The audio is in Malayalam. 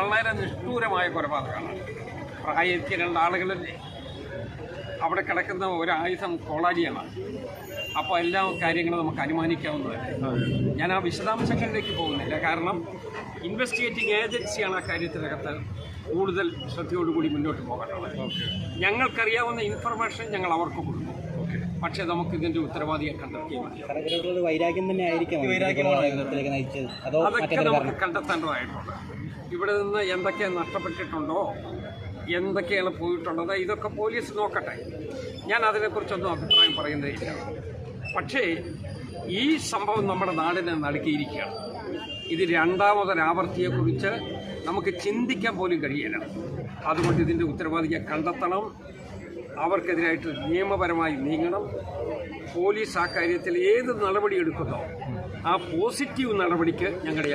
വളരെ നിഷ്ഠൂരമായ കൊലപാതകമാണ്. പ്രായത്തിൽ രണ്ടാളുകളല്ലേ അവിടെ കിടക്കുന്ന ഒരായുധം കോളാജിയാണ്. അപ്പോൾ എല്ലാ കാര്യങ്ങളും നമുക്ക് അനുമാനിക്കാവുന്നതല്ലേ. ഞാൻ ആ വിശദാംശങ്ങളിലേക്ക് പോകുന്നില്ല, കാരണം ഇൻവെസ്റ്റിഗേറ്റിംഗ് ഏജൻസിയാണ് ആ കാര്യത്തിനകത്ത് കൂടുതൽ ശ്രദ്ധയോടുകൂടി മുന്നോട്ട് പോകേണ്ടത്. ഞങ്ങൾക്കറിയാവുന്ന ഇൻഫർമേഷൻ ഞങ്ങൾ അവർക്ക് കൊടുക്കും, പക്ഷേ നമുക്ക് ഇതിന്റെ ഉത്തരവാദിയെ കണ്ടെത്തിയേ മതി. അതൊക്കെ നമുക്ക് കണ്ടെത്തേണ്ടതായിട്ടുണ്ട്. ഇവിടെ നിന്ന് എന്തൊക്കെ നഷ്ടപ്പെട്ടിട്ടുണ്ടോ, എന്തൊക്കെയാണ് പോയിട്ടുള്ളത്, ഇതൊക്കെ പോലീസ് നോക്കട്ടെ. ഞാൻ അതിനെക്കുറിച്ചൊന്നും അഭിപ്രായം പറയുന്നതില്ല. പക്ഷേ ഈ സംഭവം നമ്മുടെ നാടിനെ നടുക്കിയിരിക്കുകയാണ്. ഇത് രണ്ടാമതൊരാവർത്തിയെക്കുറിച്ച് നമുക്ക് ചിന്തിക്കാൻ പോലും കഴിയില്ല. അതുകൊണ്ട് ഇതിൻ്റെ ഉത്തരവാദിയെ കണ്ടെത്തണം, അവർക്കെതിരായിട്ട് നിയമപരമായി നീങ്ങണം. പോലീസ് ആ കാര്യത്തിൽ ഏത് നടപടി എടുക്കുന്നോ ആ പോസിറ്റീവ് നടപടിക്ക് ഞങ്ങളുടെ